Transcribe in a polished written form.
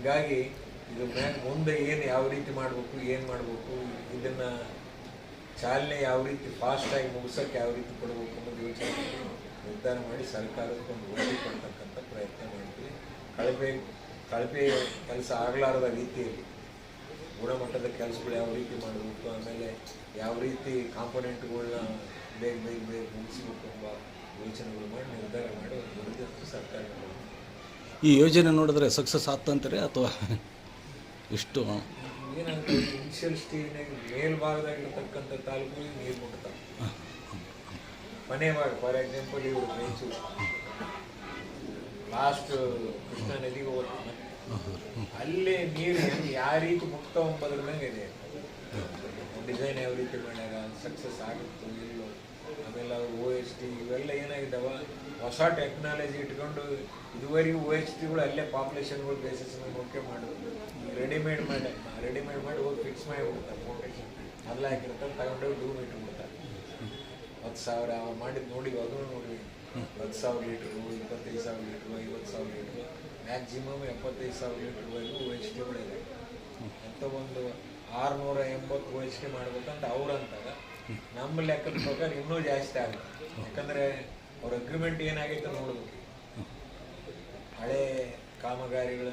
ಹೀಗಾಗಿ ಇದು ಮುಂದೆ ಏನು ಯಾವ ರೀತಿ ಮಾಡಬೇಕು, ಏನು ಮಾಡಬೇಕು, ಇದನ್ನು ಚಾಲನೆ ಯಾವ ರೀತಿ ಫಾಸ್ಟಾಗಿ ಮುಗಿಸೋಕ್ಕೆ ಯಾವ ರೀತಿ ಕೊಡಬೇಕು ಅನ್ನೋದು ಯೋಚನೆ ನಿರ್ಧಾರ ಮಾಡಿ ಸರ್ಕಾರಕ್ಕೊಂದು ವರದಿ ಕೊಡ್ತಕ್ಕಂಥ ಪ್ರಯತ್ನ ಮಾಡ್ತೀವಿ. ಕಳಪೆ ಕೆಲಸ ಆಗಲಾರದ ರೀತಿಯಲ್ಲಿ ಗುಣಮಟ್ಟದ ಕೆಲಸಗಳು ಯಾವ ರೀತಿ ಮಾಡಬೇಕು, ಆಮೇಲೆ ಯಾವ ರೀತಿ ಕಾಂಪೊನೆಂಟ್ಗಳನ್ನ ಬೇಗ ಮುಗಿಸ್ಬೇಕು ಎಂಬ ಯೋಚನೆಗಳು ಮಾಡಿ ನಿರ್ಧಾರ ಮಾಡಿ ಒಂದು ವರದಿ ಸರ್ಕಾರ. ಈ ಯೋಜನೆ ನೋಡಿದ್ರೆ ಸಕ್ಸಸ್ ಆಗ್ತಂತಾರೆ ಅಥವಾ ಇಷ್ಟು ಏನಂತ ಇನಿಷಿಯಲ್ ಸ್ಟೇಜ್ನಾಗ ಮೇಲ್ಭಾಗದಾಗಿರ್ತಕ್ಕಂಥ ತಾಲೂಕುಗಳಿಗೆ ನೀರು ಮುಟ್ತಾವೆ. ಮನೆ ಭಾಗ ಫಾರ್ ಎಕ್ಸಾಂಪಲ್ ಇವರು ಮೈಸೂರು ಲಾಸ್ಟ್ ಕೃಷ್ಣಾ ನದಿಗೆ ಹೋಗ್ತಾನೆ, ಅಲ್ಲೇ ನೀರು ಯಾವ ರೀತಿ ಮುಟ್ತಾವ ಎಂಬುದ್ರ ಮೇಲೆ ಇದೆ. ಡಿಸೈನ್ ಯಾವ ರೀತಿ ಮಾಡ್ಯಾರ, ಸಕ್ಸಸ್ ಆಗುತ್ತೋ ಇಲ್ಲೋ, ಆಮೇಲೆ OHT ಇವೆಲ್ಲ ಏನಾಗಿದ್ದಾವ ಹೊಸ ಟೆಕ್ನಾಲಜಿ ಇಟ್ಕೊಂಡು ಇದುವರೆಗೂ OHTಗಳು ಅಲ್ಲೇ ಪಾಪ್ಯುಲೇಷನ್ಗಳು ಬೇಸಿಸ್ ಮೇಲೆ ಓಕೆ ಮಾಡೋದು. ರೆಡಿಮೇಡ್ ಮಾಡಿ ಹೋಗಿ ಫಿಕ್ಸ್ ಮಾಡಿಬಿಡ್ತಾರೆ. ಫೌಂಡೇಶನ್ ಅದೆಲ್ಲ ಹಾಕಿರ್ತಾರೆ, ತಗೊಂಡೋಗಿ ಡೂಮ್ ಇಟ್ಬಿಡ್ತಾರೆ. 10,000 ಅವ ಮಾಡಿದ್ದು ನೋಡಿ, ಅದನ್ನು ನೋಡಿ 10,000 ಲೀಟ್ರು, 25,000 ಲೀಟ್ರು, 50,000 ಲೀಟ್ರು, ಮ್ಯಾಕ್ಸಿಮಮ್ 75,000 ಲೀಟ್ರ್ವರೆಗೂ OHTಗಳಿದೆ. ಅಂತ ಒಂದು 680 OHT ಮಾಡ್ಬೇಕಂತ ಅವ್ರು ಅಂತಾಗ ನಮ್ಮ ಲೆಕ್ಕದ ಪ್ರಕಾರ ಇನ್ನೂ ಜಾಸ್ತಿ ಆಗುತ್ತೆ. ಯಾಕಂದರೆ ಅವ್ರ ಅಗ್ರಿಮೆಂಟ್ ಏನಾಗೈತೆ ನೋಡ್ಬೇಕು. ಹಳೆ ಕಾಮಗಾರಿಗಳನ್ನು